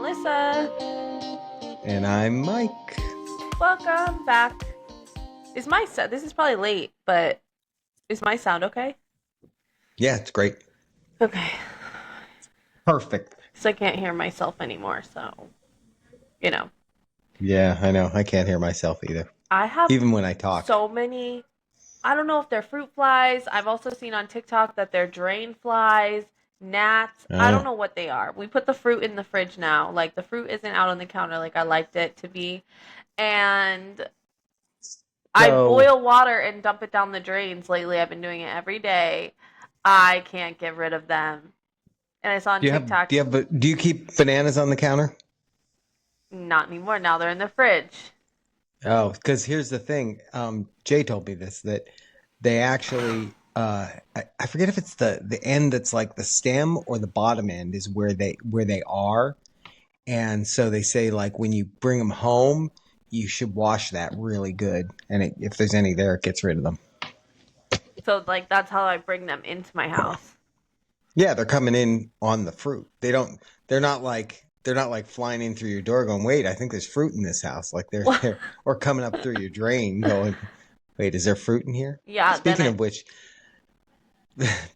Melissa. And I'm Mike. Welcome back. This is probably late, but is my sound okay? Yeah, it's great. Okay. Perfect. So I can't hear myself anymore, so, you know. Yeah, I know. I can't hear myself either. I have Even when I talk. so many, I don't know if they're fruit flies. I've also seen on TikTok that they're drain flies, gnats. I don't know what they are. We put the fruit in the fridge now. Like, the fruit isn't out on the counter like I liked it to be. And I boil water and dump it down the drains lately. I've been doing it every day. I can't get rid of them. And I saw on TikTok. Do you keep bananas on the counter? Not anymore. Now they're in the fridge. Oh, because here's the thing. Jay told me this, that they actually, I forget if it's the end that's like the stem or the bottom end is where they are. And so they say, like, when you bring them home, you should wash that really good. And if there's any there, it gets rid of them. So, like, that's how I bring them into my house. Yeah, they're coming in on the fruit. They're not like flying in through your door going, wait, I think there's fruit in this house. Like they're there, or coming up through your drain going, wait, is there fruit in here? Yeah. Speaking of which,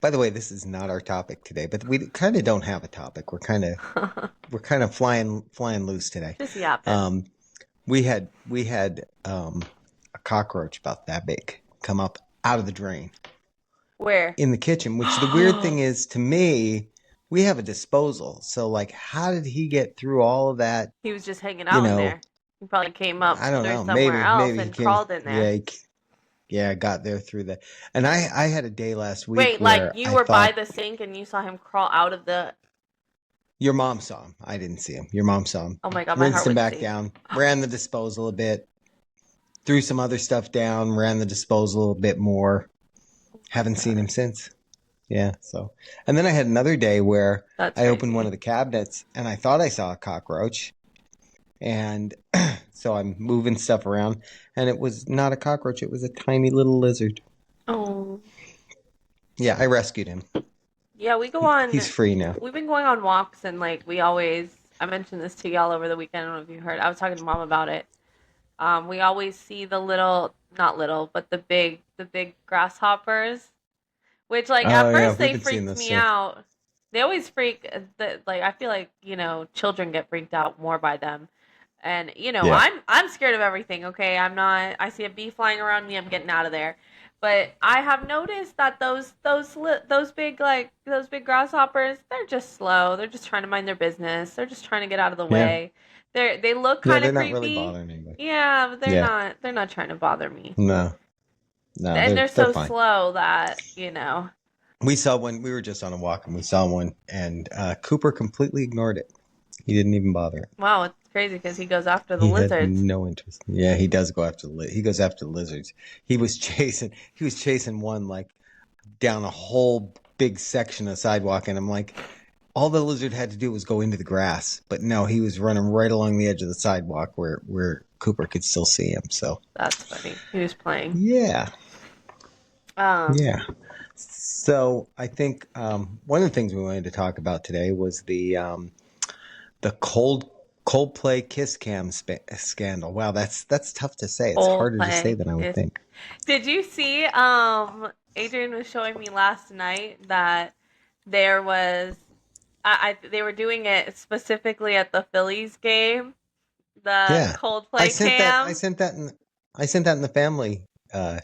by the way, this is not our topic today, but we kind of don't have a topic. We're kind of flying loose today. Just yapping. We had a cockroach about that big come up out of the drain. Where? In the kitchen, which the weird thing is to me, we have a disposal. So, like, how did he get through all of that? He was just hanging out in there. He probably came up I don't know, somewhere else and crawled in there. Yeah, got there through that. And I had a day last week. Wait, like you were by the sink and you saw him crawl out of the... Your mom saw him. I didn't see him. Your mom saw him. Oh my God, my heart would back down, ran the disposal a bit, threw some other stuff down, ran the disposal a bit more. Haven't seen him since. Yeah, so. And then I had another day where I opened one of the cabinets and I thought I saw a cockroach. And so I'm moving stuff around and it was not a cockroach. It was a tiny little lizard. Oh. Yeah, I rescued him. Yeah, we go on. He's free now. We've been going on walks and, like, I mentioned this to y'all over the weekend. I don't know if you heard. I was talking to Mom about it. We always see the the big grasshoppers, which, like, at first they freaked me out. They always freak. I feel like, children get freaked out more by them, and I'm scared of everything. Okay, I'm not. I see a bee flying around me, I'm getting out of there. But I have noticed that those big grasshoppers, they're just slow. They're just trying to mind their business. They're just trying to get out of the way. They look kind of creepy. They're not really bothering anybody. Yeah, but they're not. They're not trying to bother me. No, and they're so fine. slow that We saw one. We were just on a walk and we saw one, and Cooper completely ignored it. He didn't even bother it. Wow, it's crazy because he goes after the lizards. Had no interest. Yeah, he does go after he goes after the lizards. He was chasing one like down a whole big section of sidewalk, and I'm like, all the lizard had to do was go into the grass, but no, he was running right along the edge of the sidewalk where Cooper could still see him. So that's funny. He was playing. Yeah. Yeah. So I think one of the things we wanted to talk about today was the Coldplay Kiss Cam scandal. Wow, that's tough to say. It's harder to say than I would think. Did you see? Adrian was showing me last night that there was. They were doing it specifically at the Phillies game. The Coldplay Cam. I sent that in the family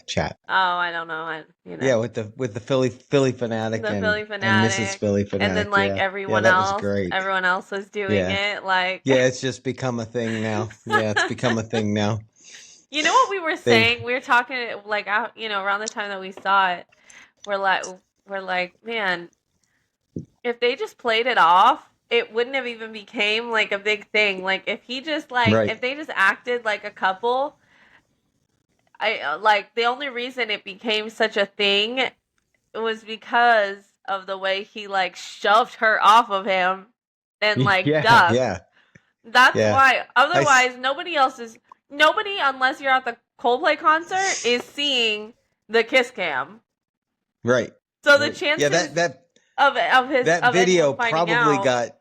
chat. Oh, I don't know. Yeah, with the Philly fanatic and Mrs. Philly fanatic, and then everyone else, everyone else was doing it. Like, yeah, it's just become a thing now. Yeah, it's become a thing now. You know what we were saying? We were talking around the time that we saw it. We're like, man, if they just played it off, it wouldn't have even became like a big thing. Like if he just if they just acted like a couple. The only reason it became such a thing was because of the way he shoved her off of him and ducked. Yeah. That's why. Otherwise, nobody, unless you're at the Coldplay concert, is seeing the Kiss Cam. Right. So the chances that video probably got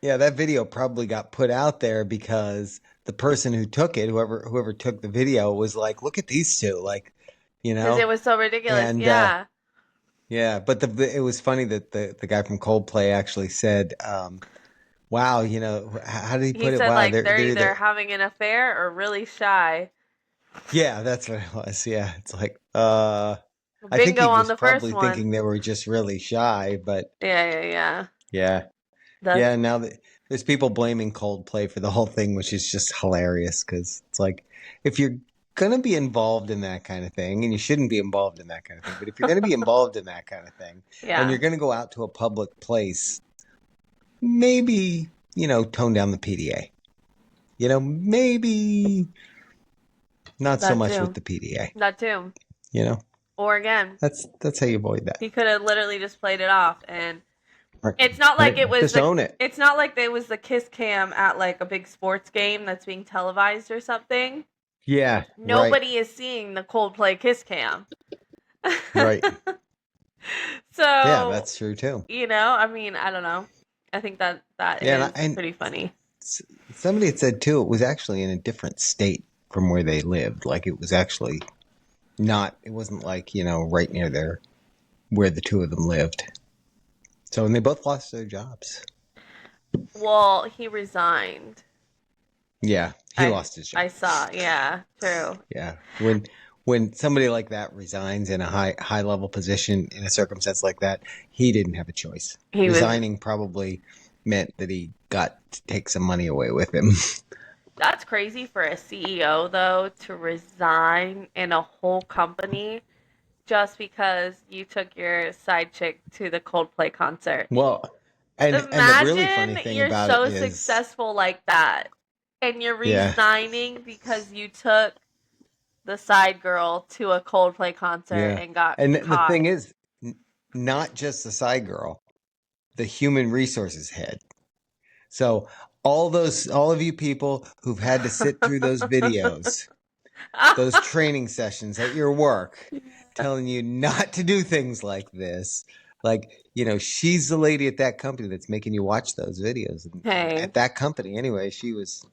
Yeah, that video probably got put out there because the person who took it, whoever took the video, was like, "Look at these two," like, you Because it know. was so ridiculous. And Yeah. yeah, but it was funny that the guy from Coldplay actually said, "Wow, how did he He put it? said Wow, like they're they're they're either either." having an affair or really shy. Yeah, that's what it was. Yeah, it's like, I think he Bingo on was the first probably one. thinking they were just really shy, but Yeah, yeah, yeah. yeah. That's Yeah, now that there's people blaming Coldplay for the whole thing, which is just hilarious because it's like if you're gonna be involved in that kind of thing, and you shouldn't be involved in that kind of thing, but if you're gonna be involved in that kind of thing, and yeah. you're gonna go out to a public place, maybe tone down the PDA. Maybe not so That much with too. the PDA. That too. You know, Or again, that's how you avoid that. he could have literally just played it off, and Right, it's not like it right. was Just the own it. it's not like there was the kiss cam at like a big sports game that's being televised or something. Yeah, right, Nobody is seeing the Coldplay Kiss Cam. right. Yeah, So, that's true too. I mean, I don't know. I think that Yeah, is and pretty funny. somebody had said too, it was actually in a different state from where they lived. Like it was actually not. It wasn't like right near there where the two of them lived. So and they both lost their jobs. Well, he resigned. Yeah, he I lost his job. I saw. Yeah, true. Yeah, when somebody like that resigns in a high level position in a circumstance like that, he didn't have a choice. He was Resigning probably meant that he got to take some money away with him. That's crazy for a CEO though to resign in a whole company just because you took your side chick to the Coldplay concert. Well, and the really Imagine funny thing you're about it so is, successful like that and you're yeah, resigning because you took the side girl to a Coldplay concert yeah. and got And the caught. thing is, not just the side girl, the human resources head. So all of you people who've had to sit through those videos, those training sessions at your work, telling you not to do things like this. Like, she's the lady at that company that's making you watch those videos. And Hey, at that company, anyway, she was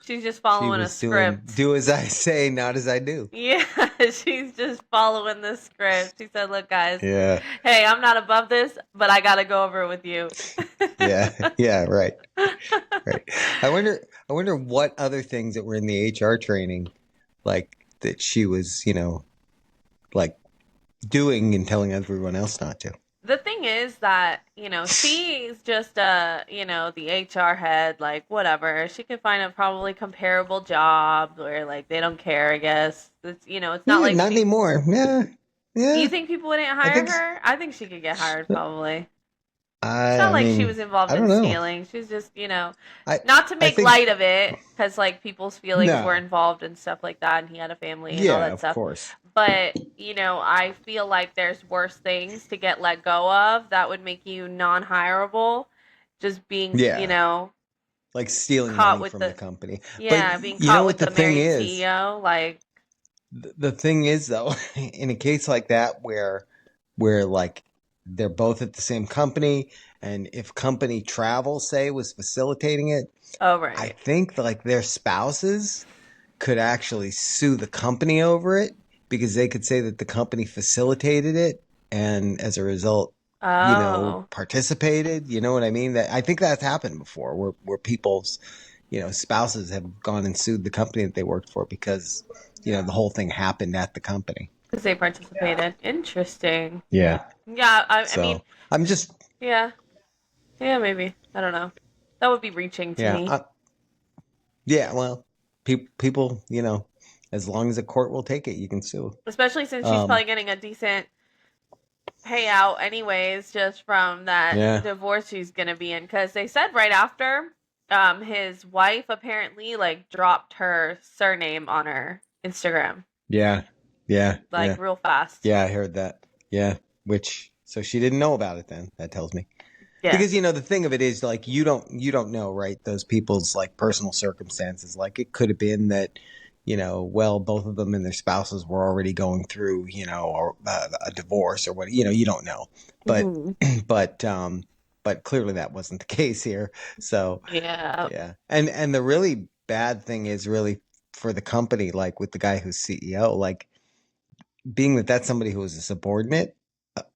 she's just she following a was doing script. do as I say, not as I do. Yeah, she's just following the script. She said, "Look, guys, Yeah. hey, I'm not above this, but I gotta go over it with you." Yeah. Yeah, right. Right. I wonder what other things that were in the HR training like that she was, like doing and telling everyone else not to. The thing is that, she's just the HR head, like whatever. She can find a probably comparable job where like they don't care, I guess. It's not Yeah, like not she anymore. Yeah. You Yeah. think people wouldn't I hire think her? I think she could get hired probably. It's not I like she mean, was involved I in don't know. stealing. She's just, I not to I make think light of it, because like people's feelings were no. involved and stuff like that, and he had a family and all Yeah, that of stuff. course. But, I feel like there's worse things to get let go of that would make you non hireable. Just being, Yeah. Like stealing caught money with from the the, company. But yeah, being you know caught what with the the thing married is? CEO. Like, The thing is though, in a case like that where like they're both at the same company and if company travel say was facilitating it, oh, I right. think like their spouses could actually sue the company over it because they could say that the company facilitated it and as a result, Oh, participated. You know what I mean? That I think that's happened before where people's, spouses have gone and sued the company that they worked for because, the whole thing happened at the company. because they participated. Interesting. Yeah. Yeah, I mean, So I'm just, yeah. Yeah, maybe. I don't know. That would be reaching to yeah, me. yeah. Well, people, as long as the court will take it, you can sue. Especially since she's Um, probably getting a decent payout anyways just from that yeah, divorce she's going to be in cuz they said right after his wife apparently like dropped her surname on her Instagram yeah, yeah, like yeah, real fast. yeah. I heard that. Yeah, which so she didn't know about it then. That tells me Yeah. because the thing of it is like you don't know, right, those people's like personal circumstances. Like it could have been that well, both of them and their spouses were already going through a divorce or what, you don't know, but Mhm. but but clearly that wasn't the case here. So Yeah. yeah, and the really bad thing is really for the company, like with the guy who's CEO, like being that that's somebody who was a subordinate,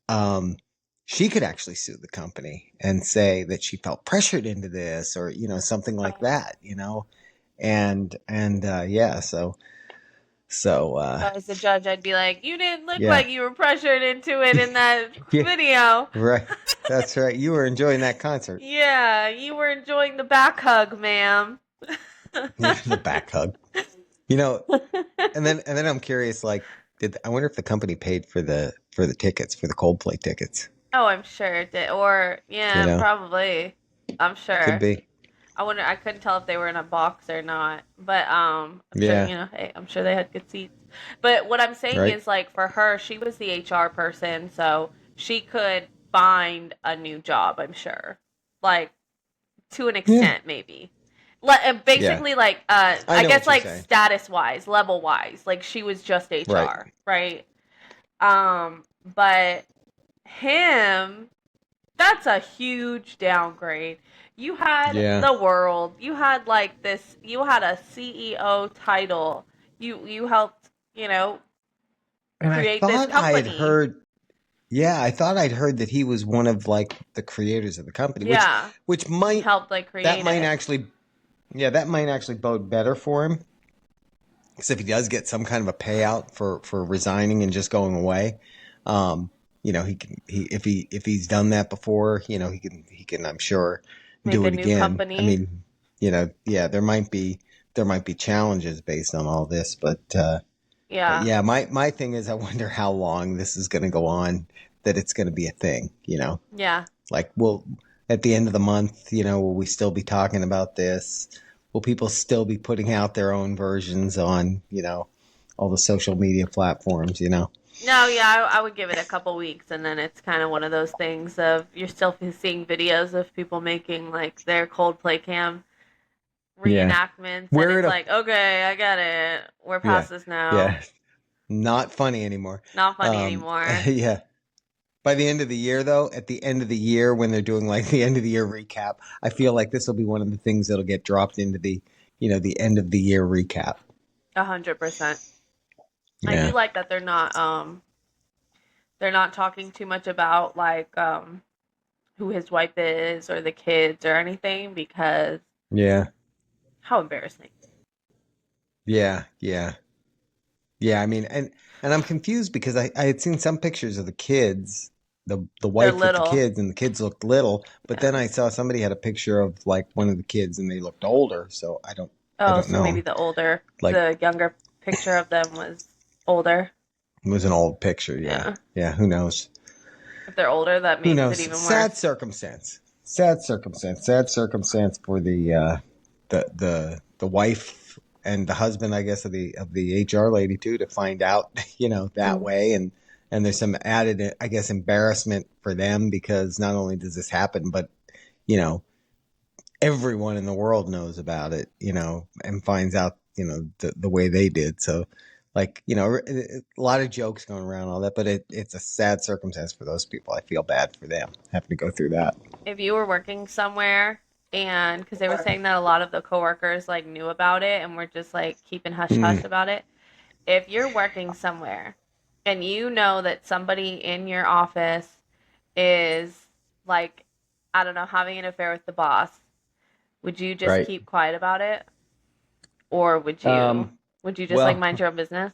um, she could actually sue the company and say that she felt pressured into this, or something like that, and yeah, so If I was the judge, I'd be like, you didn't look yeah, like you were pressured into it in that yeah, video. right, that's right. You were enjoying that concert, Yeah, you were enjoying the back hug, ma'am. yeah, the back hug, you know, and then I'm curious, like, did I wonder if the company paid for the tickets for the Coldplay tickets? Oh, I'm sure it did. Or, You yeah, know, probably. I'm could sure. be, I wonder, I couldn't tell if they were in a box or not. But I'm sure, yeah, hey, I'm sure they had good seats. But what I'm saying right, is like for her, she was the HR person, so she could find a new job, I'm sure. Like to an yeah, extent maybe. yeah. Basically like I I know guess what you're like saying. status wise, level wise, like she was just Right. HR, right? But him, that's a huge downgrade. You had Yeah. the world. You had like this. You had a CEO title. You helped, And I create this thought I had company. heard, yeah, I thought I'd heard that he was one of like the creators of the company, which Yeah, which he might helped like that create might it. actually yeah, that might actually bode better for him. Because if he does get some kind of a payout for resigning and just going away, um, he can if he's done that before, he can I'm sure Make do a it new again. I company. mean, yeah, there might be challenges based on all this, but Yeah, yeah, my thing is I wonder how long this is going to go on, that it's going to be a thing. yeah, Like, will at the end of the month, will we still be talking about this? Will people still be putting out their own versions on, all the social media platforms? no, yeah. I would give it a couple weeks, and then it's kind of one of those things of you're still seeing videos of people making like their Coldplay Cam Yeah. reenactments, and We're it's at a like, okay, I get it. We're yeah, past this now. yeah, not funny anymore. Not funny anymore. Yeah. By the end of the year, though, at the end of the year, when they're doing like the end of the year recap, I feel like this will be one of the things that'll get dropped into the end of the year recap. 100%. I do Yeah. like that they're not talking too much about like who his wife is or the kids or anything because Yeah. how embarrassing. Yeah. Yeah. Yeah. I mean, and I'm confused because I had seen some pictures of the kids, the They're wife with the little. kids, and the kids looked little, but then Yeah. I saw somebody had a picture of like one of the kids and they looked older, so I Oh, don't so maybe know. Like, the younger picture of them was older. it was an old picture, yeah. Yeah. Yeah, who knows? If they're older, that Who makes it knows? even Sad worse. circumstance. Sad circumstance. Sad circumstance for the wife and the husband, I guess, of the HR lady too, to find out, that Mm. way, and there's some added, I guess, embarrassment for them, because not only does this happen, but you know everyone in the world knows about it, and finds out, the way they did. So, like, a lot of jokes going around, all that, but it's a sad circumstance for those people. I feel bad for them having to go through that. If you were working somewhere and because they were saying that a lot of the coworkers like knew about it and were just like keeping hush Mm, hush about it. If you're working somewhere and you know that somebody in your office is like, I don't know, having an affair with the boss, would you just right. keep quiet about it? Or Um, would you just like well, mind your own business?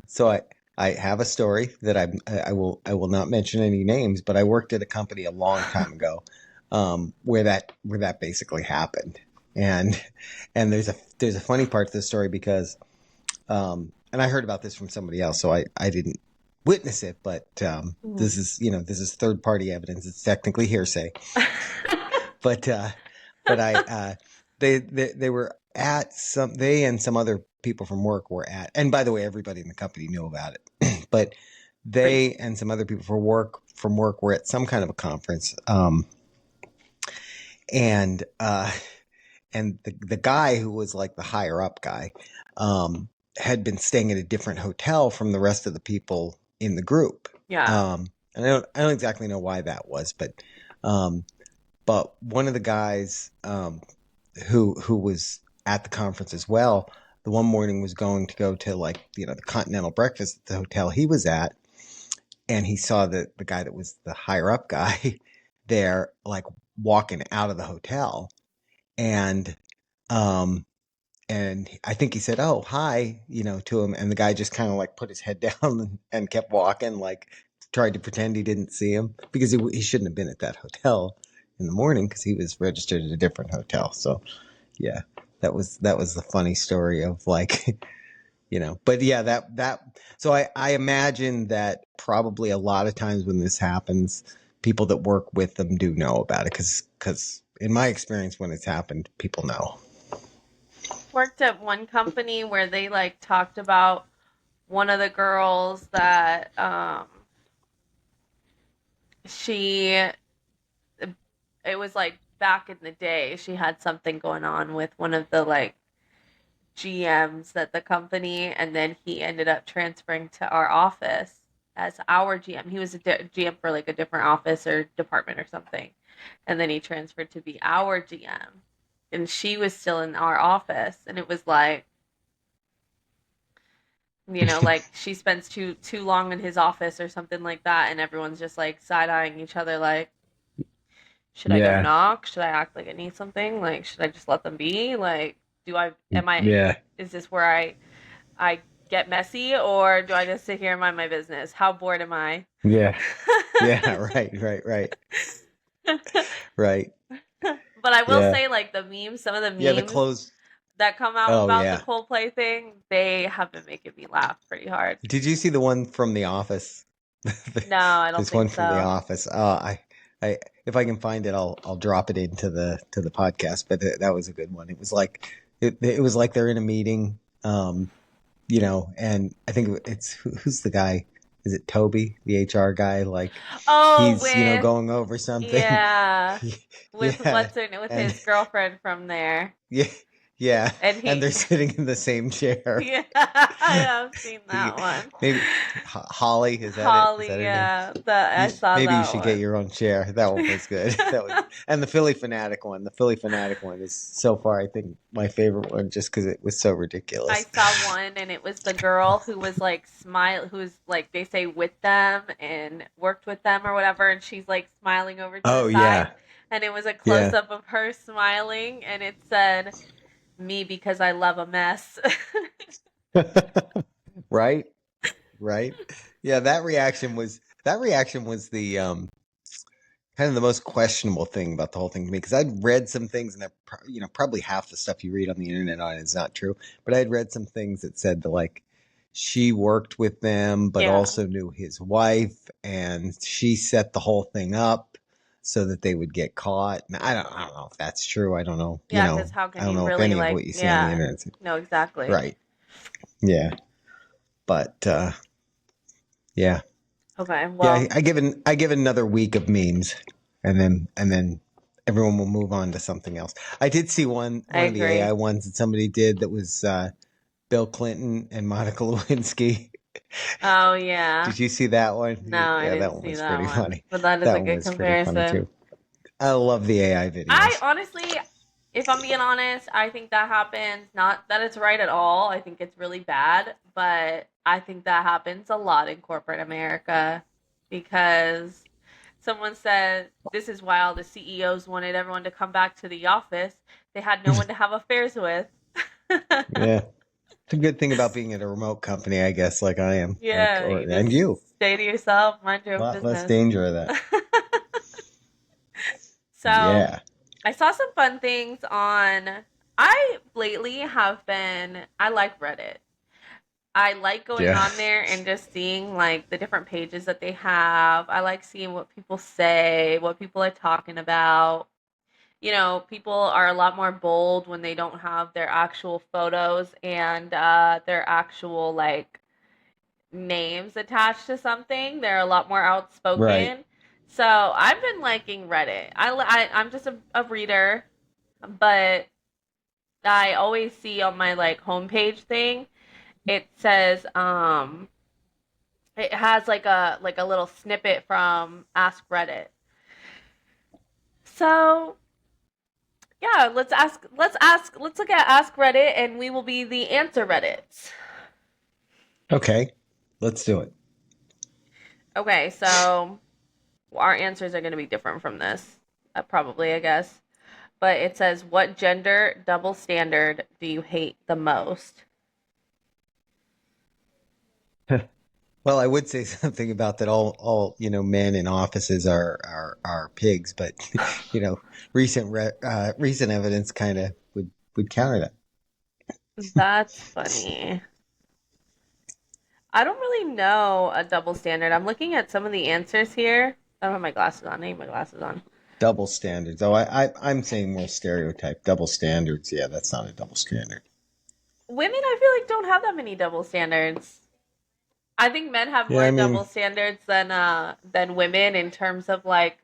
so I have a story that I will not mention any names, but I worked at a company a long time ago, where that basically happened. And there's a funny part to the story, because and I heard about this from somebody else, so I didn't witness it, but Mhm. this is third party evidence. It's technically hearsay, but they were at they and some other people from work were at, and by the way, everybody in the company knew about it, but Great. they and some other people from work were at some kind of a conference, and the guy who was like the higher up guy, had been staying at a different hotel from the rest of the people in the group. Yeah. And I don't exactly know why that was, but um, But one of the guys who was at the conference as well, the one morning was going to go to like the continental breakfast at the hotel he was at, and he saw the guy that was the higher up guy there like walking out of the hotel, and um and I think he said, "Oh, hi," to him, and the guy just kind of like put his head down and kept walking, like tried to pretend he didn't see him because he shouldn't have been at that hotel in the morning because he was registered at a different hotel. So yeah, that was the funny story of like but yeah, that so I imagine that probably a lot of times when this happens, people that work with them do know about it because in my experience when it's happened, people know. Worked at one company where they like talked about one of the girls that she it was like back in the day she had something going on with one of the like GMs at the company, and then he ended up transferring to our office as our GM. He was a GM for like a different office or department or something, and then he transferred to be our GM, and she was still in our office, and it was like, like she spends too long in his office or something like that, and everyone's just like side eyeing each other like, should I go Yeah, knock? Should I act like I need something? Like, should I just let them be? Like, do I am I yeah, is this where I get messy, or do I just sit here and mind my business? How bored am I? yeah, yeah. Right, right, right, right. But I will Yeah, say, like the memes, some of the yeah. The memes clothes. that come out Oh about the yeah. Coldplay thing, they have been making me laugh pretty hard. Did you see the one from The Office? No, I don't There's think one from The so. Office. I, if I can find it, I'll drop it into the podcast. But that was a good one. It was like it was like they're in a meeting, and I think it's who's the guy? Is it Toby, the HR guy? Like Oh, he's with going over something. yeah, with Yeah, what's her with and his girlfriend from there, yeah, yeah, and and he, they're sitting in the same chair. yeah, I have seen that one. Maybe Holly, is that it? Is that Holly, her name? yeah, that I saw Maybe you that should get one. your own chair. That one was good. That was, and the Philly Fanatic one. The Philly Fanatic one is so far, I think, my favorite one, just because it was so I ridiculous. saw one, and it was the girl who was like who was like they say with them and worked with them or whatever, and she's like smiling over to the Oh side, yeah, and it was a close yeah. up of her smiling, and it said, "Me because I love a mess." Right, right. Yeah, that reaction was the kind of the most questionable thing about the whole thing to me because I'd read some things and probably half the stuff you read on the internet on it is not true, but I'd read some things that said that like she worked with them but Yeah, also knew his wife and she set the whole thing up so that they would get caught. And I don't know if that's true. I don't know, yeah, because how I can don't you know if really any of like, what you see on the yeah, internet. no, exactly. Right. Yeah. But yeah. Okay, Yeah, well, I give it another week of memes, and then everyone will move on to something else. I did see one I one of the agree. AI ones that somebody did that was Bill Clinton and Monica Lewinsky. Oh yeah, Did you see that one? no, I Yeah, that didn't one see was that pretty one, funny. but that is That a one good was pretty funny comparison. too. I love the AI I videos. honestly, if I'm being honest, I think that happens. Not that it's right at all. I think it's really bad, but I think that happens a lot in corporate America because someone said this is why all the CEOs wanted everyone to come back to the office. They had no one to have affairs with. Yeah, it's a good thing about being at a remote company, I guess, like I am, like Yeah, or you and just you, stay to yourself, mind your a own lot less business. danger of that. So, Yeah, I saw some fun things on. I lately have been. I like Reddit. I like going yeah, on there and just seeing like the different pages that they have. I like seeing what people say, what people are talking about. People are a lot more bold when they don't have their actual photos and their actual like names attached to something. They're a lot more right. outspoken. So I've been liking Reddit. I'm just a reader, but I always see on my like homepage thing, it says it has like a little snippet from Ask Reddit. So yeah, let's look at Ask Reddit, and we will be the answer Reddits. Okay, let's do it. Okay, so our answers are going to be different from this, probably, I guess. But it says, what gender double standard do you hate the most? Well, I would say something about that all men in offices are pigs, but recent evidence kind of would counter that. That's funny. I don't really know a double standard. I'm looking at some of the answers here. I don't have my glasses on. I need my glasses on. Double standards. Oh, I'm saying more stereotype. Double standards. Yeah, that's not a double standard. Women, I feel like, don't have that many double standards. I think men have Yeah, more I double mean, standards than women in terms of like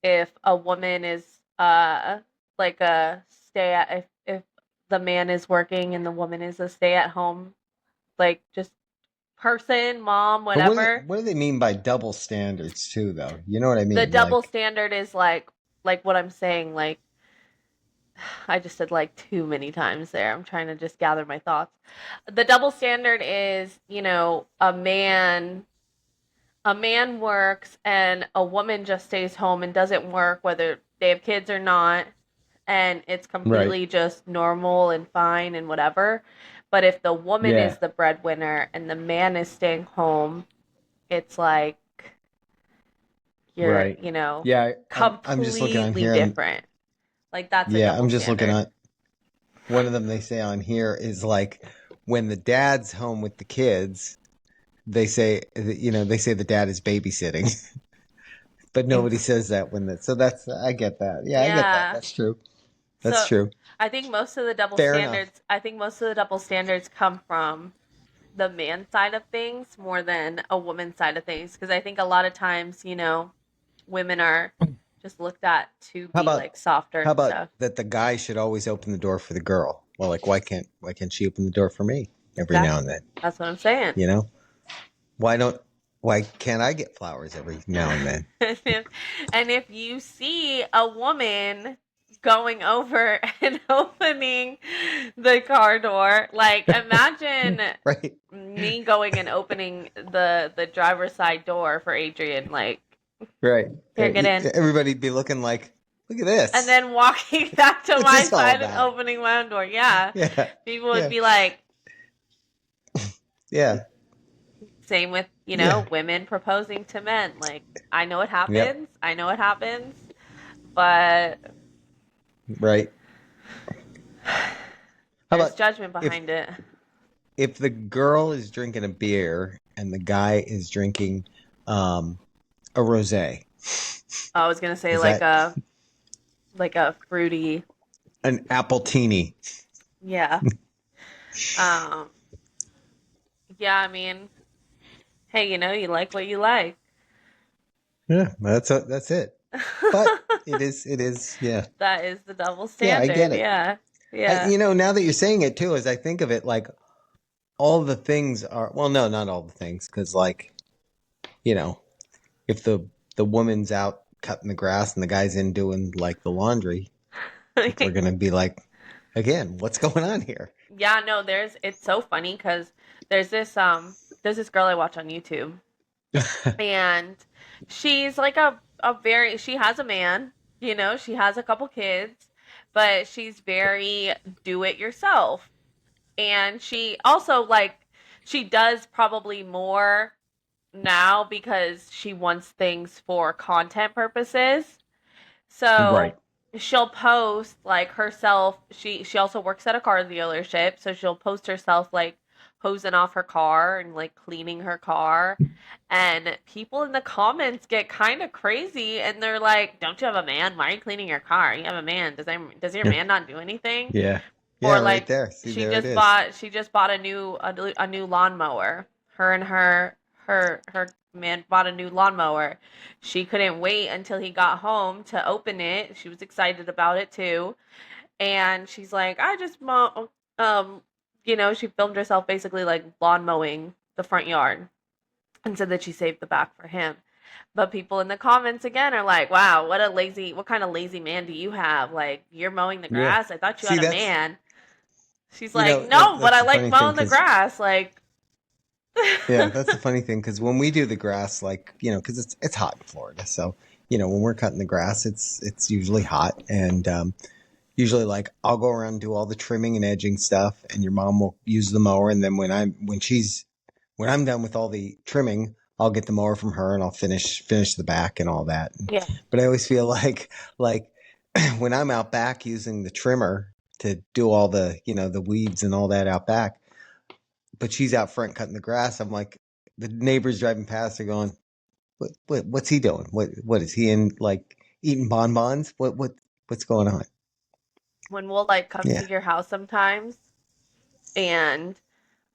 if a woman is like a stay at if the man is working and the woman is a stay at home like just person, mom, but whatever. what do they mean by double standards too, though? You know what I The mean? double Like, standard is like what I'm saying, like I just said like too many times there. I'm trying to just gather my thoughts. The double standard is, a man works and a woman just stays home and doesn't work whether they have kids or not, and it's right? completely just normal and fine and whatever. But if the woman Yeah, is the breadwinner and the man is staying home, it's like you're, right. Yeah, I'm just looking on completely here, and different. Like that's a yeah, double I'm just looking standard. at one of them. They say on here is like when the dad's home with the kids, they say the dad is babysitting, but nobody says that when that. So that's I get that. Yeah, I get that. Yeah. That's true. That's So true. I think most of the double Fair enough. standards, I think most of the double standards come from the man side of things more than a woman side of things. Because I think a lot of times, women are just looked at to How be about like softer how and about stuff. that the guy should always open the door for the girl? Well, like why can't she open the door for me every now and Exactly. then? That's what I'm saying. You know? Why don't why can't I get flowers every now and then? And if you see a woman going over and opening the car door, like imagine Right? me going and opening the driver's side door for Adrian, like, Right. here, get in. Everybody'd be looking like, look at And this. then walking back to What's my this all side and about? opening my own door. Yeah. Yeah. People would Yeah. be like, Yeah. same with, Yeah. women proposing to men. Like, I know it Yep. happens. I know it happens. But Right. How there's about judgment if behind it. if the girl is drinking a beer and the guy is drinking a rosé? I was gonna say Is that like a fruity, an appletini? yeah. Um, yeah, I mean, hey, you like what you like. Yeah, that's it. But it is yeah. That is the double Yeah, I get standard. it. Yeah. Yeah. Now that you're saying it too, as I think of it, like all the things are well, no, not all the things, because like you know, if the woman's out cutting the grass and the guy's in doing like the laundry, people are gonna be like, again, what's going on here? Yeah, no, it's so funny because there's this girl I watch on YouTube, and she's like she has a man, she has a couple kids, but she's very do it yourself. And she also, like, she does probably more now because she wants things for content purposes. So Right. she'll post like herself. She also works at a car dealership, so she'll post herself like hosing off her car and like cleaning her car. And people in the comments get kind of crazy, and they're like, "Don't you have a man? Why are you cleaning your car? You have a man. Does your man not do anything?" Yeah. Or Yeah, right like there. See, she there it just is. bought a new lawnmower. Her and her man bought a new lawnmower. She couldn't wait until he got home to open it. She was excited about it too. And she's like, I just um she filmed herself basically like lawn mowing the front yard and said that she saved the back for him. But people in the comments again are like, "Wow, what kind of lazy man do you have? Like, you're mowing the Yeah. grass? I thought you See, had a that's, man." She's you like, know, "No, but that's I the like funny thing mowing the because, grass." Like, yeah, that's the funny thing because when we do the grass, like, because it's hot in Florida. So, when we're cutting the grass, it's usually hot. And usually, like, I'll go around and do all the trimming and edging stuff, and your mom will use the mower. And then when I'm done with all the trimming, I'll get the mower from her and I'll finish the back and all that. yeah, But I always feel like when I'm out back using the trimmer to do all the weeds and all that out back, but she's out front cutting the grass. I'm like, the neighbors driving past are going, what's he doing? What is he in, like, eating bonbons? What's going on? when we'll like come Yeah. to your house sometimes, and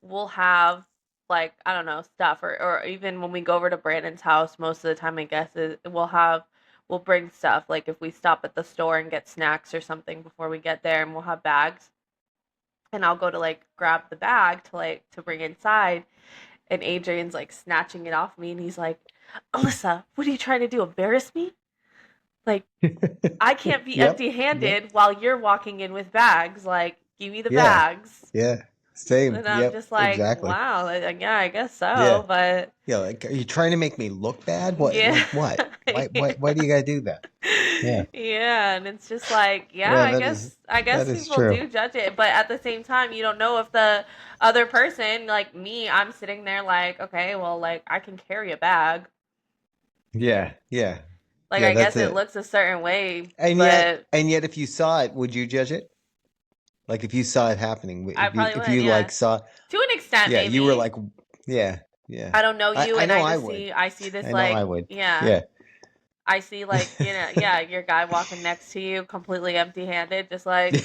we'll have like I don't know stuff, or even when we go over to Brandon's house, most of the time I guess we'll bring stuff like if we stop at the store and get snacks or something before we get there, and we'll have bags, and I'll go to like grab the bag to bring inside, and Adrian's like snatching it off me, and he's like, "Alyssa, what are you trying to do? Embarrass me? Like I can't be Yep. Yep. empty-handed while you're walking in with bags. Like give me the Yeah. bags." Yeah. Same. And I'm Yep. just like, Exactly. wow, yeah, I guess Yeah. so, but Yeah. Like, are you trying to make me look bad? What? yeah. Like what? Why? Yeah. Why do you gotta do that? Yeah. Yeah, and it's just like, yeah, Yeah. I guess That is people true. do judge it, but at the same time, you don't know if the other person, like me, I'm sitting there like, okay, well, like I can carry a bag. Yeah. Yeah. Like Yeah. I That's guess it it. looks a certain way, And yet, but and yet, if you saw it, would you judge it? Like, if you saw it happening, I probably if would, you yeah. like saw, To an extent, yeah, you were maybe. like, yeah, yeah. I don't know you, I and know I I just would. see this I know I like, would. yeah. Yeah. I see like, yeah, your guy walking next to you completely empty-handed, just like,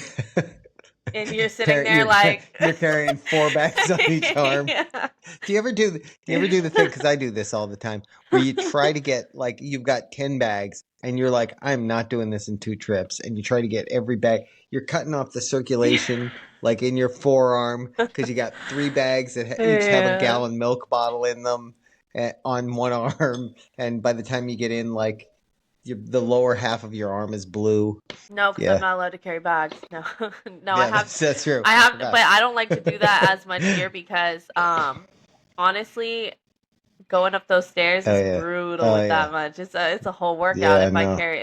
and you're sitting there You're like, you're carrying four bags on each arm. yeah. Do you ever do the thing? Because I do this all the time, where you try to get, like, you've got 10 bags, and you're like, I'm not doing this in 2 trips, and you try to get every bag. You're cutting off the circulation, like, in your forearm, because you got 3 bags that each have a Yeah. gallon milk bottle in them, on one arm, and by the time you get in, like, the lower half of your arm is blue. No, because I'm Yeah, not allowed to carry bags. No, no, yeah, that's true. I I have, but forgot. I don't like to do that as much here because, honestly, going up those stairs Oh is yeah, brutal oh with that yeah, much. It's a whole workout yeah. if I No. carry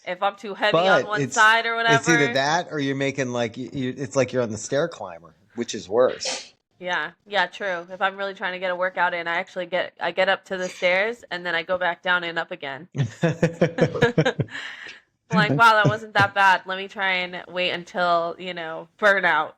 if I'm too heavy on But one side or it's either whatever. that or you're making, like, it's like you're on the stair climber, which is worse. Yeah, yeah, true. If I'm really trying to get a workout in, I get up to the stairs and then I go back down and up again. Like, wow, that wasn't that bad. Let me try and wait until, burnout.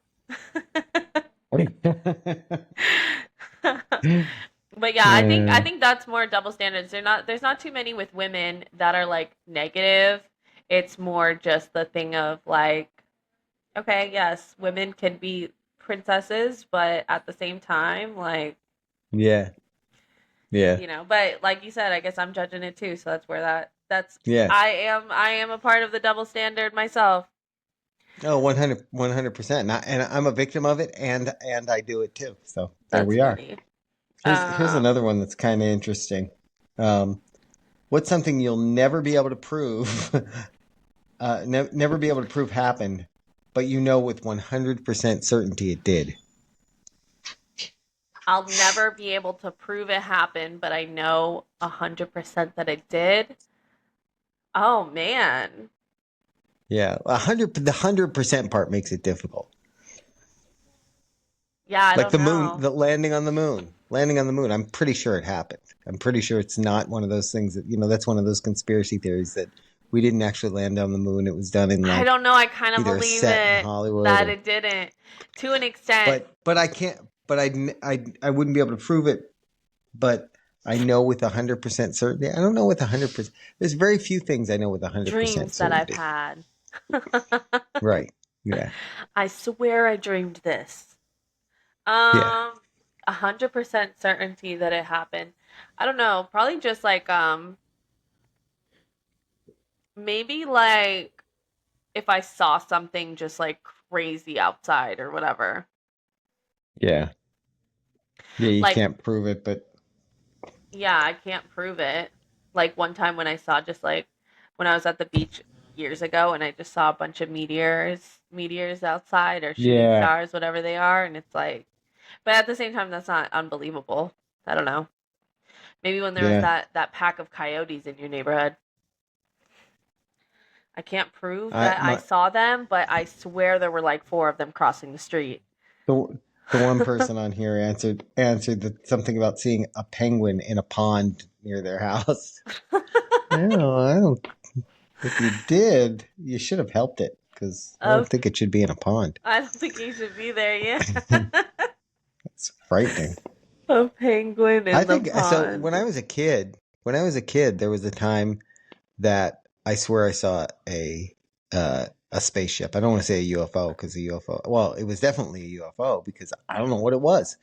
But yeah, I think that's more double standards. There's not too many with women that are like negative. It's more just the thing of like, okay, yes, women can be princesses, but at the same time, like, Yeah, yeah, but like you said, I guess I'm judging it too, so that's where that's yeah. I am a part of the double standard myself. Oh, 100%. And I'm a victim of it, and I do it too. So there That's we are. funny. Here's another one that's kind of interesting. Um, what's something you'll never be able to prove, never be able to prove happened, but you know with 100% certainty it did? I'll never be able to prove it happened, but I know 100% that it did. Oh man. Yeah, the 100% part makes it difficult. Yeah, I Like don't the moon, know. the landing on the moon. I'm pretty sure it happened. I'm pretty sure it's not one of those things that, that's one of those conspiracy theories that we didn't actually land on the moon. It was done in, I like, don't know. I kind of either a believe set in it Hollywood that or, it didn't to an extent. but I can't, but I wouldn't be able to prove it. But I know with 100% certainty. I don't know with 100%. There's very few things I know with 100% Dreams that I've certainty. had. Right. Yeah. I swear I dreamed this. Yeah. 100% certainty that it happened. I don't know. Probably just like maybe like if I saw something just like crazy outside or whatever. Yeah. Yeah. You Like can't prove it, but yeah, I can't prove it. Like one time when I saw just like when I was at the beach years ago and I just saw a bunch of meteors outside or shooting Yeah, stars, whatever they are, and it's like, but at the same time, that's not unbelievable. I don't know. Maybe when there was yeah. that pack of coyotes in your neighborhood. I can't prove I that I my saw them, but I swear there were like four of them crossing the street. the one person on here answered something about seeing a penguin in a pond near their house. No, I don't. If you did, you should have helped it because I Oh, don't think it should be in a pond. I don't think he should be there. Yeah, It's frightening. a penguin I in the think so. pond. When I was a kid, there was a time that I swear I saw a spaceship. I don't want to say a UFO because a UFO. Well, it was definitely a UFO because I don't know what it was.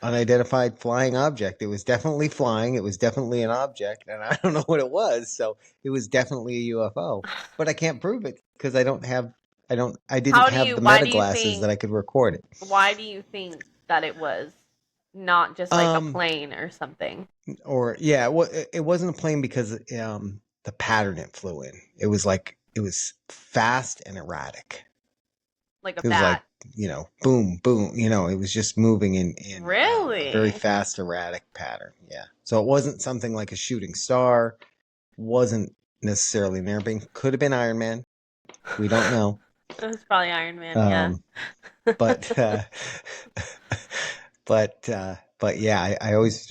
Unidentified flying object. It was definitely flying. It was definitely an object, and I don't know what it was. So it was definitely a UFO, but I can't prove it because I didn't How do have you? the Why meta do you glasses think? that I could record it. Why do you think that it was not just like a Um, plane or something, or yeah, well, it wasn't a plane because the pattern it flew in. It was fast and erratic. like a It was like bat? boom, boom. It was just moving in a very Really? fast, erratic pattern. Yeah. So it wasn't something like a shooting star. Wasn't necessarily an airplane. Could have been Iron Man. We don't know. It was probably Iron Man. Yeah. Um, but but yeah, I always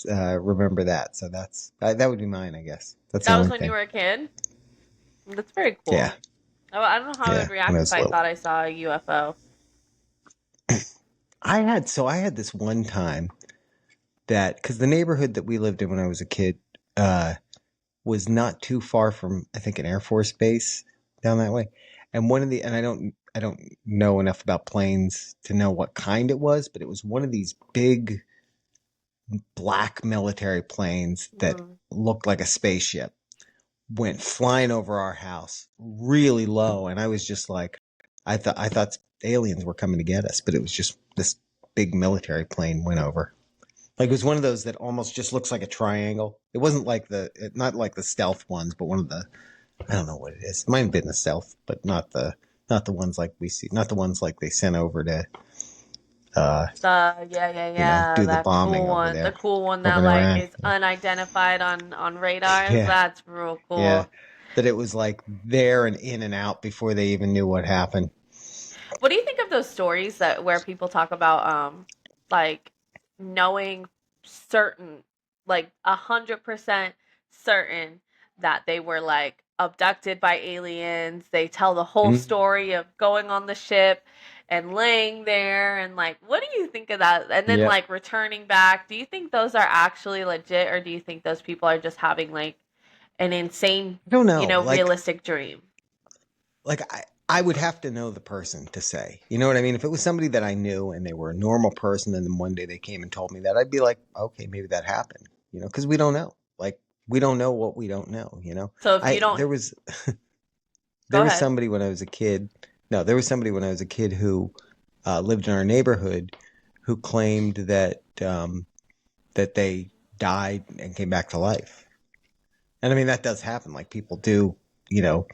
remember that. So that would be mine, I guess. That's the That was only when you thing. were a kid. That's very Yeah, cool. Oh, I don't know how I yeah. would When I react if was I little, thought I saw a UFO. I had this one time that because the neighborhood that we lived in when I was a kid uh, was not too far from I think an Air Force base down that way, and I don't know enough about planes to know what kind it was, but it was one of these big black military planes that Mm. looked like a spaceship went flying over our house really low, and I was just like, I thought aliens were coming to get us, but it was just this big military plane went over. Like it was one of those that almost just looks like a triangle. It wasn't like not like the stealth ones, but one of the I don't know what it is. It might have been the stealth, but not the ones like we see, not the ones like they sent over to The yeah, do the that bombing cool over one, the there cool one over that in like Iran. is unidentified on radars. Yeah, That's real yeah. cool. That it was like there and in and out before they even knew what happened. What do you think of those stories that where people talk about like knowing certain, like 100% certain that they were like abducted by aliens? They tell the whole Mm. story of going on the ship and laying there and like what do you think of that? And then Yep. like returning back. Do you think those are actually legit or do you think those people are just having like an insane, I don't know. realistic dream? Like I would have to know the person to say. You know what I mean? If it was somebody that I knew and they were a normal person and then one day they came and told me that, I'd be like, okay, maybe that happened. Because we don't know. Like we don't know what we don't know. So if you I don't there was go there was ahead. somebody when I was a kid. No, there was somebody when I was a kid who lived in our neighborhood who claimed that they died and came back to life. And I mean that does happen. Like people do, you know,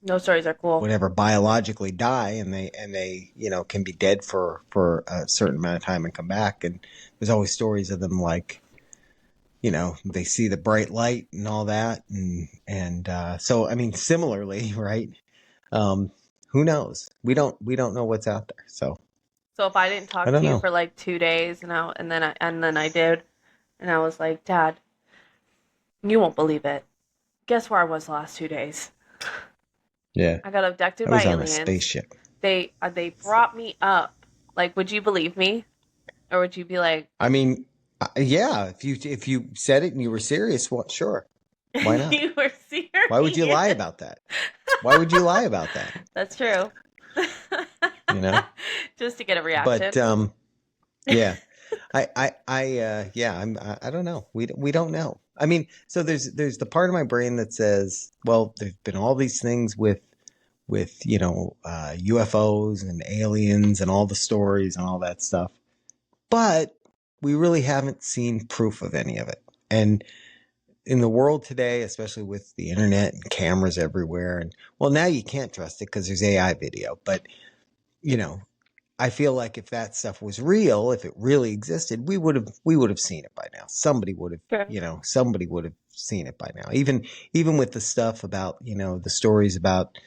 No stories are cool. whatever biologically die and they can be dead for a certain amount of time and come back. And there's always stories of them like they see the bright light and all that. And so I mean similarly, right? um who knows? We don't know what's out there, so So if I didn't I talk don't to you know. for like 2 days and then I did and I was like, Dad, you won't believe it. Guess where I was the last 2 days? Yeah, I got abducted I by was on a aliens. spaceship. They brought me up. Like, would you believe me, or would you be like, I mean, yeah, if you said it and you were serious, well, sure, why not? you were Why would you serious? lie about that? Why would you lie about that? That's true. you know Just to get a but reaction. yeah, yeah, I don't know. We don't know. I mean, so there's the part of my brain that says, well, there's been all these things with UFOs and aliens and all the stories and all that stuff, but we really haven't seen proof of any of it. And in the world today, especially with the internet and cameras everywhere, and well, now you can't trust it because there's AI video. But you know, I feel like if that stuff was real, if it really existed, we would have seen it by now. Somebody would have, Sure. somebody would have seen it by now. Even with the stuff about, the stories about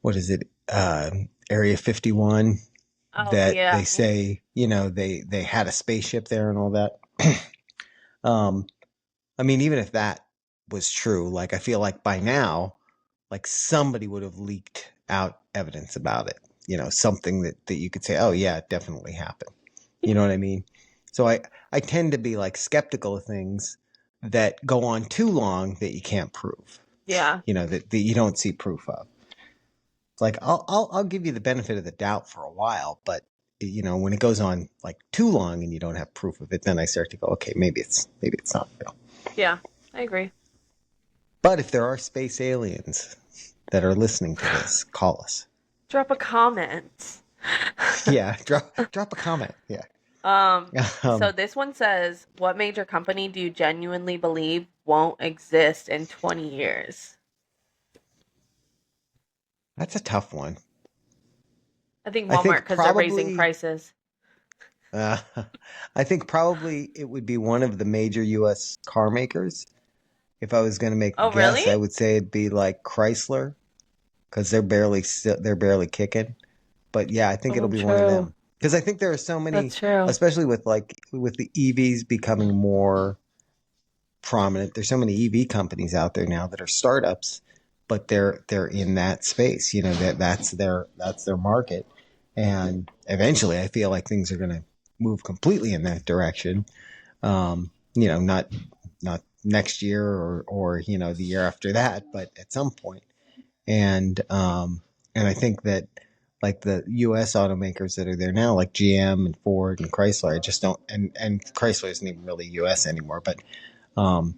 what is it, Area 51, Oh that they yeah. say, they had a spaceship there and all that. um, I mean, even if that was true, like I feel like by now, like somebody would have leaked out evidence about it. Something that you could say, oh yeah, it definitely happened. You know what I mean? So I tend to be like skeptical of things that go on too long that you can't prove. Yeah. That you don't see proof of. It's like I'll give you the benefit of the doubt for a while, but when it goes on like too long and you don't have proof of it, then I start to go, okay, maybe it's not real. Yeah. I agree. But if there are space aliens that are listening to this, call us. Drop a comment. Yeah, drop a comment. Yeah. Um, so Um, this one says, what major company do you genuinely believe won't exist in 20 years? that's a tough one. I think I Walmart think because they're raising probably, prices. uh, I think probably it would be one of the major U.S. car makers. If I was going to make a Oh, really? guess, I would say it'd be like Chrysler because they're barely kicking. But yeah, I think it'll Oh, be one of true. them because I think there are so many, That's true. especially with the EVs becoming more prominent. There's so many EV companies out there now that are startups, but they're in that space. That's their market, and eventually, I feel like things are going to move completely in that direction. Not next year or the year after that, but at some point. And I think that like the U.S. automakers that are there now, like GM and Ford and Chrysler, I just don't. And Chrysler isn't even really U.S. anymore, but um,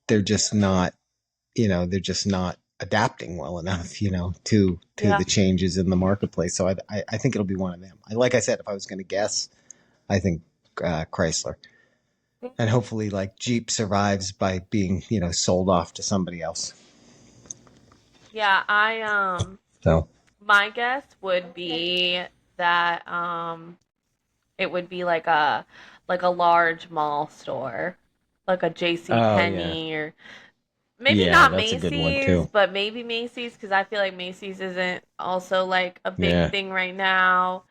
they're just not adapting well enough to Yeah. the changes in the marketplace. So I think it'll be one of them. Like I said, if I was going to guess, I think Chrysler, and hopefully like Jeep survives by being sold off to somebody else. Yeah, So my guess would be that it would be like a large mall store, like a J.C. oh yeah, Penney or maybe yeah, not that's a good one Macy's, too. but maybe Macy's because I feel like Macy's isn't also like a big Yeah, thing right now.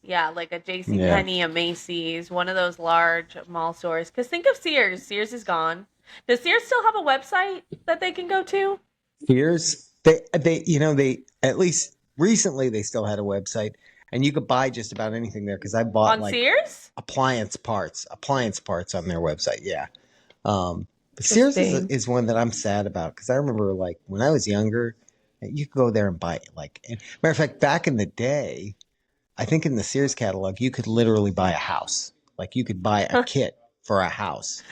Yeah, like a J.C. yeah. Penney, a Macy's, one of those large mall stores. Because think of Sears. Sears is gone. Does Sears still have a website that they can go to? Here's they at least recently they still had a website, and you could buy just about anything there because I bought On like Sears? appliance parts on their website. Yeah. But Sears Interesting. is one that I'm sad about because I remember like when I was younger, you could go there and buy it. Like, matter of fact, back in the day, I think in the Sears catalog, you could literally buy a house. Like you could buy a kit for a house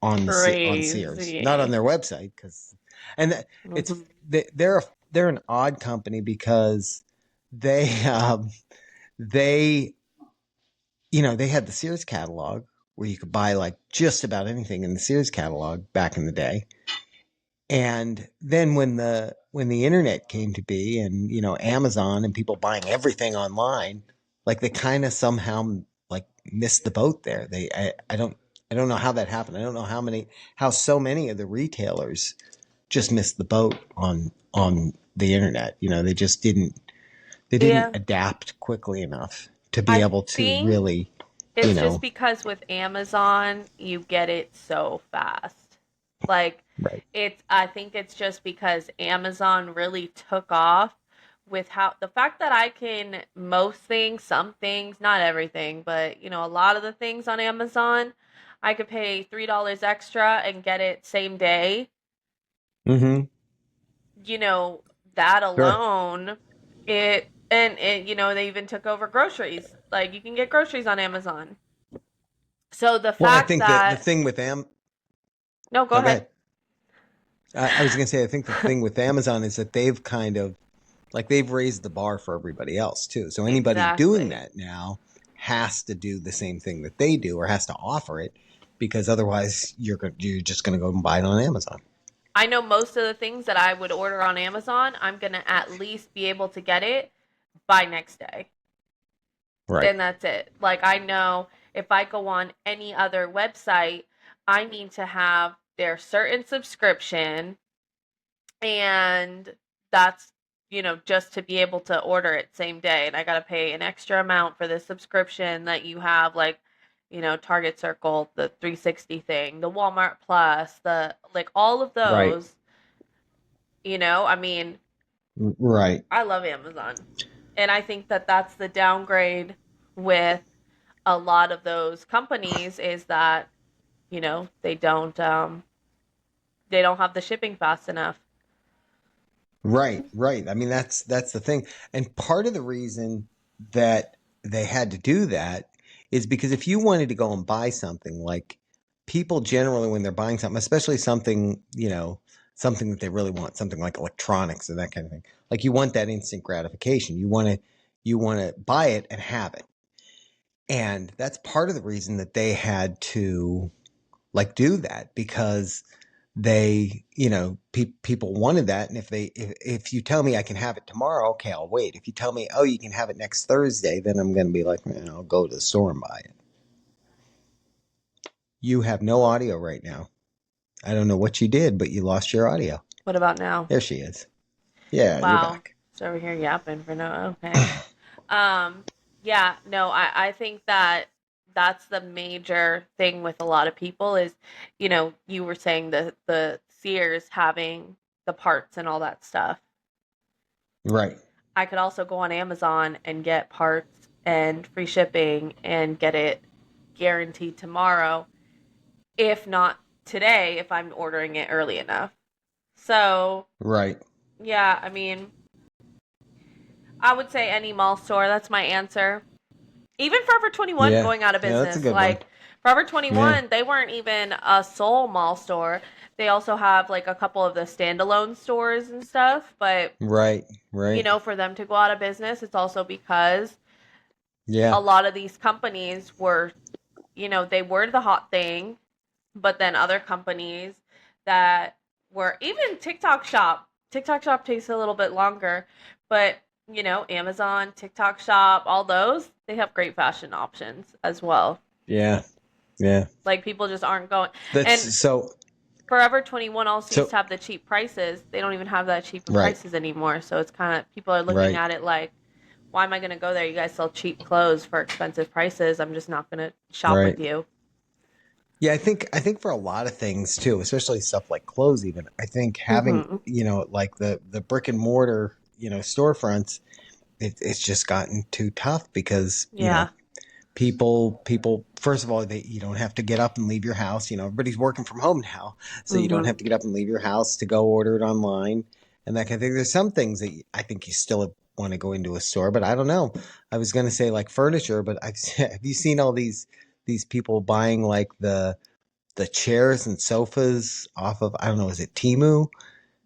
on Sears, not on Crazy. their website because, and that, it's Hmm. they're an odd company because they they they had the Sears catalog where you could buy like just about anything in the Sears catalog back in the day. And then when the internet came to be and Amazon and people buying everything online, like they kind of somehow like missed the boat there. I don't know how that happened. I don't know how so many of the retailers just missed the boat on the internet. They didn't Yeah. adapt quickly enough to be I able to think really, you it's just know, because with Amazon, you get it so fast. Like, right. I think it's just because Amazon really took off with how the fact that I can most things, some things, not everything, but a lot of the things on Amazon, I could pay $3 extra and get it same day. Mm-hmm. You know, that Sure. alone, they even took over groceries. Like, you can get groceries on Amazon. So the Well, I fact think that the that thing with no, go oh, go ahead. ahead. I was going to say, I think the thing with Amazon is that they've kind of like they've raised the bar for everybody else too. So anybody doing Exactly. that now has to do the same thing that they do or has to offer it because otherwise you're just going to go and buy it on Amazon. I know most of the things that I would order on Amazon, I'm going to at least be able to get it by next day. Right. And that's it. Like, I know if I go on any other website, I need to have their certain subscription, and that's, just to be able to order it same day. And I got to pay an extra amount for the subscription that you have, like, Target Circle, the 360 thing, the Walmart Plus, the, like, all of Right. those, I mean, Right. I love Amazon. And I think that that's the downgrade with a lot of those companies is that, they don't have the shipping fast enough. Right, right. I mean, that's the thing. And part of the reason that they had to do that is because if you wanted to go and buy something, like people generally when they're buying something, especially something, something that they really want, something like electronics and that kind of thing, like you want that instant gratification. You want to buy it and have it. And that's part of the reason that they had to like do that because they, people wanted that. And if you tell me I can have it tomorrow, okay, I'll wait. If you tell me, oh, you can have it next Thursday, then I'm going to be like, man, I'll go to the store and buy it. You have no audio right now. I don't know what you did, but you lost your audio. What about now? There she is. Yeah, you're Wow. back. Just over here yapping for no. Okay. Um, yeah, no, I think that that's the major thing with a lot of people is, you were saying the Sears having the parts and all that stuff. Right, I could also go on Amazon and get parts and free shipping and get it guaranteed tomorrow, if not today, if I'm ordering it early enough. So, right. yeah, I mean, I would say any mall store. That's my answer. Even Forever 21 Yeah, going out of yeah, that's a business. good one. Like, Forever Yeah, 21, they weren't even a sole mall store. They also have like a couple of the standalone stores and stuff. But, right, right. for them to go out of business, it's also because Yeah, a lot of these companies were, they were the hot thing. But then other companies that were even TikTok Shop. TikTok Shop takes a little bit longer, but Amazon, TikTok Shop, all those, they have great fashion options as well. yeah, yeah. Like people just aren't going. And That's so, Forever 21 also used so, to have the cheap prices. They don't even have that cheaper right, prices anymore. So it's kind of people are looking right. at it like, why am I going to go there? You guys sell cheap clothes for expensive prices. I'm just not going to shop with Right. you. Yeah, I think for a lot of things too, especially stuff like clothes even, I think having, Mhm. like the brick and mortar, storefronts, it's just gotten too tough because, Yeah. people first of all, you don't have to get up and leave your house, everybody's working from home now. So you don't Mhm. have to get up and leave your house to go order it online and that kind of thing. There's some things that I think you still want to go into a store, but I don't know. I was going to say like furniture, but have you seen all these people buying like the chairs and sofas off of I don't know, is it Timu?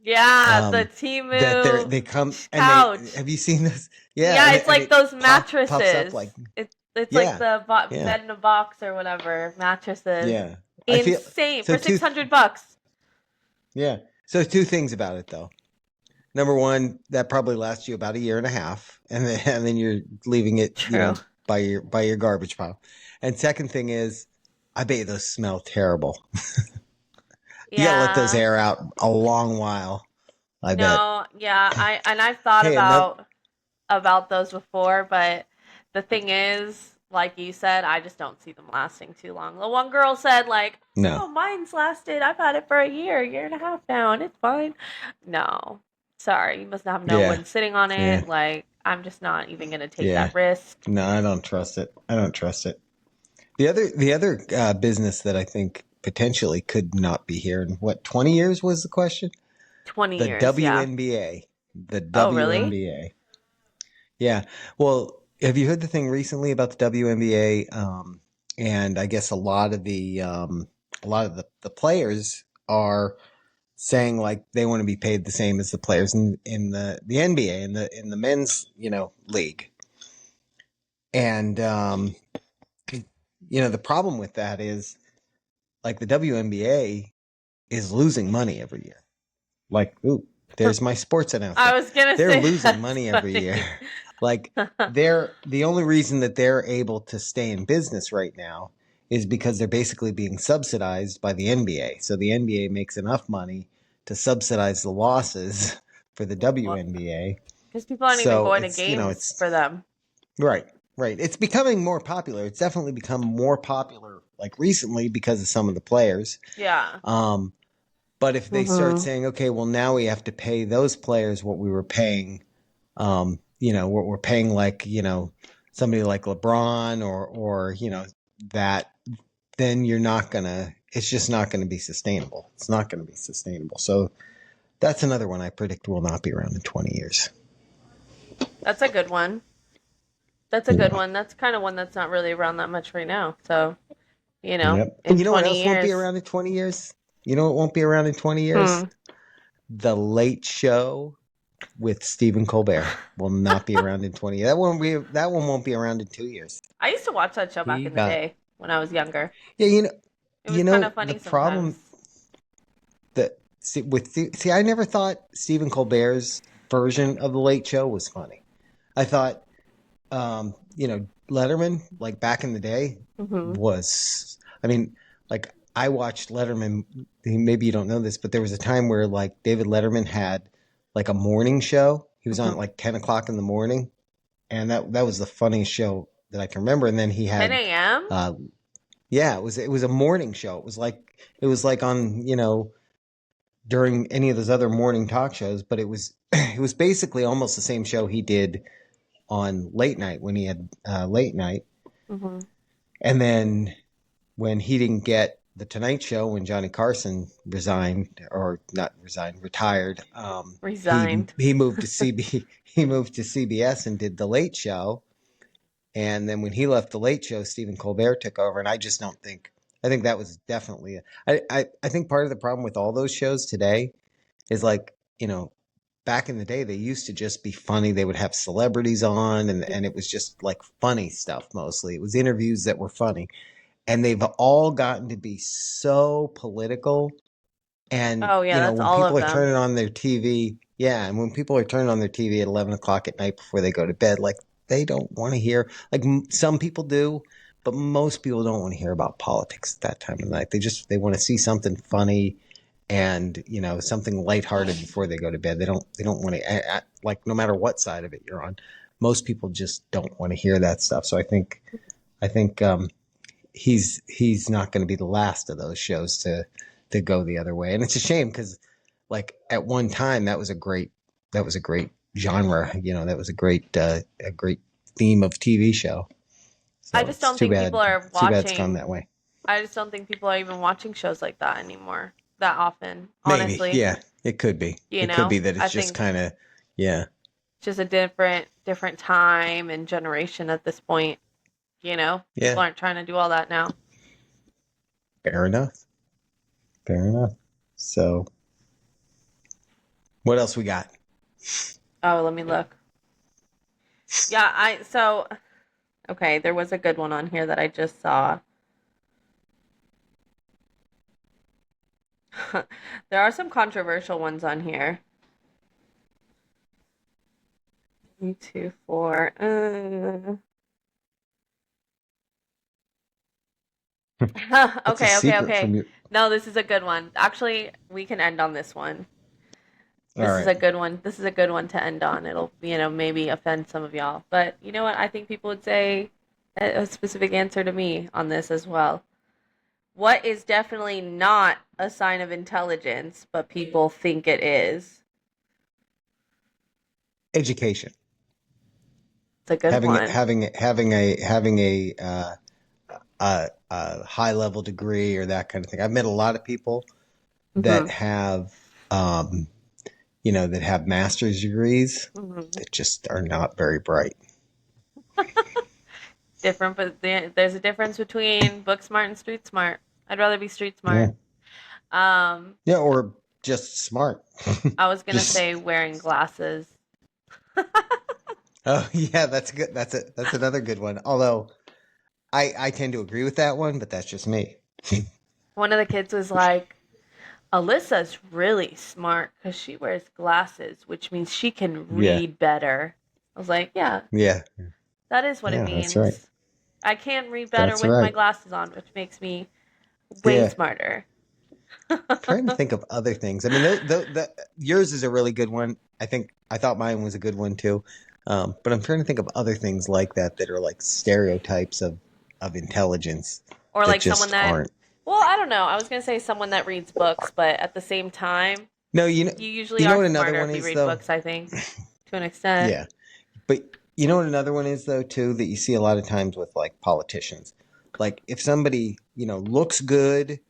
Yeah, the Um, that Timu they come and they couch. have you seen this? Yeah, Yeah, and it's like it those pops up mattresses. like It's like yeah, the yeah, bed in a box or whatever mattresses. yeah. I feel Insane so for two. 600 bucks. Yeah, so two things about it though. Number one, that probably lasts you about a year and a half, and then you're leaving it, True. by your garbage pile. And second thing is, I bet you those smell terrible. You got to let those Yeah. air out a long while. I bet. No, yeah, I've thought Hey, another about those before, but the thing is, like you said, I just don't see them lasting too long. The one girl said like, no. "Oh, mine's lasted. I've had it for a year and a half now, and it's fine." No. Sorry, you must have no Yeah, one sitting on yeah, it. Like, I'm just not even going to take yeah. that risk. No, I don't trust it. I don't trust it. The other business that I think potentially could not be here in what 20 years was the question? 20 The years, yeah. WNBA. The Oh, really? WNBA. Yeah. Well, have you heard the thing recently about the WNBA? And I guess a lot of the players are saying like they want to be paid the same as the players in the NBA in the men's league. And the problem with that is like the WNBA is losing money every year. like, ooh, there's my sports I announcement. was gonna They're say losing that's money every year. funny. Like they're the only reason that they're able to stay in business right now is because they're basically being subsidized by the NBA. So the NBA makes enough money to subsidize the losses for the WNBA. Because people aren't even So going to it's, you know, games it's for them. right, right. It's becoming more popular. It's definitely become more popular like recently because of some of the players. Yeah. Um, but if they start Hmm. saying, okay, well, now we have to pay those players what we were paying, you know, what we're paying like, you know, somebody like LeBron or, you know, that, then you're not going to, it's just not going to be sustainable. It's not going to be sustainable. So that's another one I predict will not be around in 20 years. That's a good one. That's a good Yeah. one. That's kind of one that's not really around that much right now. So, Yep. And in you know what 20 else won't be years. around in 20 years? You know what won't be around in 20 years? Hmm. The Late Show with Stephen Colbert will not be around in 20 years. That one won't be around in 2 years. I used to watch that show back He in the got day when I was younger. yeah, It was kind of the funny problem sometimes. that see I never thought Stephen Colbert's version of the Late Show was funny. I thought you know, Letterman, like back in the day, Hmm. was, I mean, like I watched Letterman, maybe you don't know this, but there was a time where like David Letterman had like a morning show. He was on at Hmm. like 10 o'clock in the morning. And that was the funniest show that I can remember. And then he 10 had, a.m. uh, yeah, it was a morning show. It was like on, you know, during any of those other morning talk shows, but it was, it was basically almost the same show he did on late night when he had late night. Hmm. And then when he didn't get the Tonight Show, when Johnny Carson resigned or not resigned, retired, Resigned. he moved to he moved to CBS and did the Late Show. And then when he left the Late Show, Stephen Colbert took over. And I just don't think. I think that was definitely. I think part of the problem with all those shows today is like, you know, back in the day they used to just be funny. They would have celebrities on, and it was just like funny stuff mostly. It was interviews that were funny, and they've all gotten to be so political. And Oh, yeah, you know, that's when all people of are them. turning on their TV, yeah, and when people are turning on their TV at 11 o'clock at night before they go to bed, like they don't want to hear. Like some people do, but most people don't want to hear about politics at that time of night. They want to see something funny and, you know, something lighthearted before they go to bed. They don't want to, like, no matter what side of it you're on. Most people just don't want to hear that stuff. So I think he's not going to be the last of those shows to go the other way. And it's a shame because like at one time that was a great genre. You know, that was a great theme of TV show. I So just it's don't too think people bad. are Too bad it's gone watching. that way. I just don't think people are even watching shows like that anymore that often, Maybe, honestly. yeah, it could be. It could be that I it's just think kind of, yeah, it's just a different time and generation at this point. People yeah. aren't trying to do all that now. Fair enough. Fair enough. So what else we got? Oh, let me look. Yeah, okay, there was a good one on here that I just saw. There are some controversial ones on here. 3, 2, 4. What's a Okay, okay, secret okay. from you? No, this is a good one. Actually, we can end on this one. All This is right. a good one. This is a good one to end on. It'll, maybe offend some of y'all. But you know what? I think people would say a specific answer to me on this as well. What is definitely not a sign of intelligence, but people think it is? Education. It's a good Having one. having having a high level degree or that kind of thing. I've met a lot of people that Hmm. have that have master's degrees Hmm. that just are not very bright. Different, but there's a difference between book smart and street smart. I'd rather be street smart. Yeah. Um, Yeah, or just smart. I was gonna Just say wearing glasses. oh yeah, that's good. That's another good one. Although I tend to agree with that one, but that's just me. One of the kids was like, Alyssa's really smart because she wears glasses, which means she can Yeah. read better. I was like, yeah, Yeah. that is what it Yeah, that's right. means. I can read better That's with my right. glasses on, which makes me way Yeah. smarter. Trying to think of other things. I mean, yours is a really good one. I thought mine was a good one too. But I'm trying to think of other things like that that are like stereotypes of intelligence Or that like someone just that, aren't. well, I don't know. I was going to say someone that reads books, but at the same time, No, you usually you know are what another smarter one if you is read though? books, I think, to an extent. Yeah. But you know what another one is though too that you see a lot of times with like politicians. Like if somebody, looks good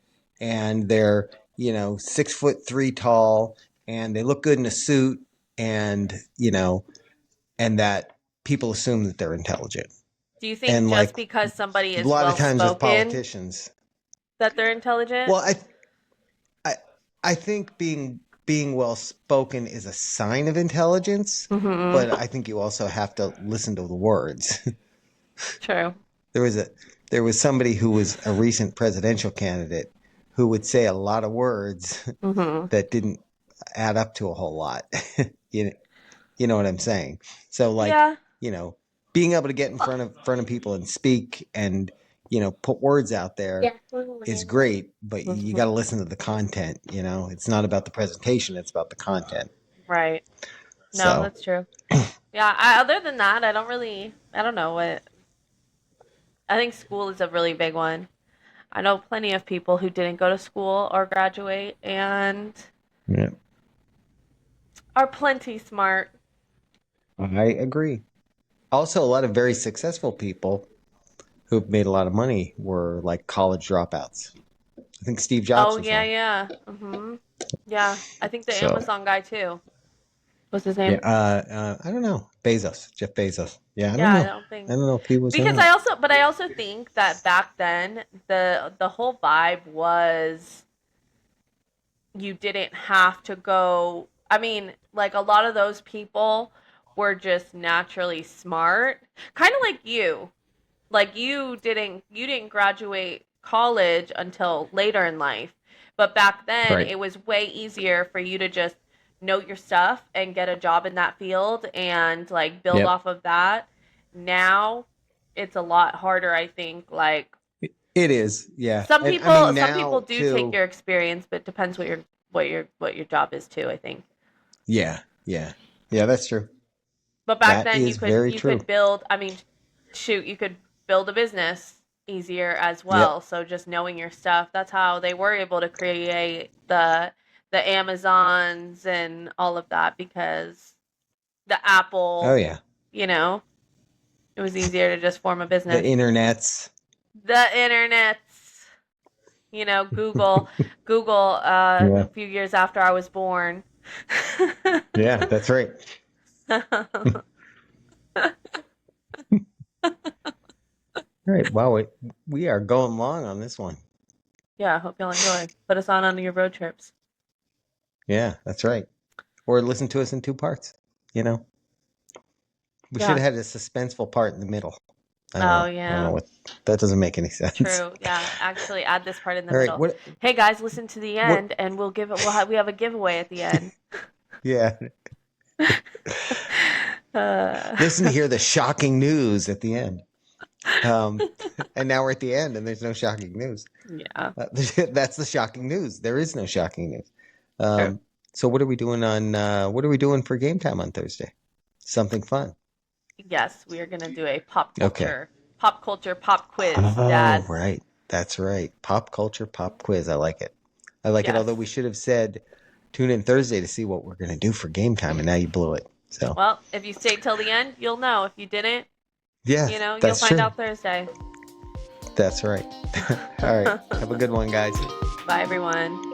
and they're, 6'3" tall and they look good in a suit and, and that people assume that they're intelligent. Do you think And like just because somebody a is lot of well times with spoken politicians, that they're intelligent? well, I I think being well spoken is a sign of intelligence, Mm-hmm. but I think you also have to listen to the words. True. there was a there was somebody who was a recent presidential candidate who would say a lot of words Mm-hmm. that didn't add up to a whole lot. you you know what I'm saying? So like, Yeah. being able to get in front of people and speak and put words out there is great, but you got to Mhm. listen to the content. It's not about the presentation; it's about the content. Right. No, So that's true. Yeah, other than that, I don't know what, I think school is a really big one. I know plenty of people who didn't go to school or graduate and yeah, are plenty smart. I agree. Also, a lot of very successful people who've made a lot of money were like college dropouts. I think Steve Jobs Oh, was yeah, one. yeah. Mm-hmm. Yeah, I think the So Amazon guy too. What's his yeah, name? I don't know. Jeff Bezos. Yeah, I don't Yeah, I know. don't I think, don't know if he was or because not. I also think that back then the whole vibe was you didn't have to go. I mean, like a lot of those people were just naturally smart, kind of like you. Like you didn't graduate college until later in life. But back then Right. it was way easier for you to just know your stuff and get a job in that field and like build Yep. off of that. Now it's a lot harder, I think. Like It is. Yeah. some And I people mean some people now do take too. your experience, but it depends what your job is too, I think. Yeah. Yeah. Yeah, that's true. But back That then is very you true. could build, I mean, shoot, you could build a business easier as well. Yep. So just knowing your stuff, that's how they were able to create the Amazons and all of that, because the Oh Apple, yeah. you know, it was easier to just form a The business. internets. The internets, Google Yeah. a few years after I was born. Yeah, that's right. All right. Wow, we are going long on this one. Yeah, I hope y'all enjoy. Put us on your road trips. Yeah, that's right. Or listen to us in two parts. You know, we should Yeah. have had a suspenseful part in the middle. I don't Oh, know. I don't know yeah. what that doesn't make any sense. True. Yeah. Actually, add this part in the All right. middle. What? Hey guys, listen to the What? end, and we have a giveaway at the end. Yeah. Uh, Listen to hear the shocking news at the end. Um, and now we're at the end, and there's no shocking news. yeah. That's the shocking news. There is no shocking news. True. So what are we doing on? What are we doing for game time on Thursday? Something fun. Yes, we are gonna do a Okay. pop quiz, Oh, Dad. right. That's right. Pop culture pop quiz. I like it. I like it. Yes. Although we should have said tune in Thursday to see what we're going to do for game time, and now you blew it. So Well, if you stayed till the end, you'll know. If you didn't, yeah, you'll that's find true. out Thursday. That's right. All right. Have a good one, guys. Bye, everyone.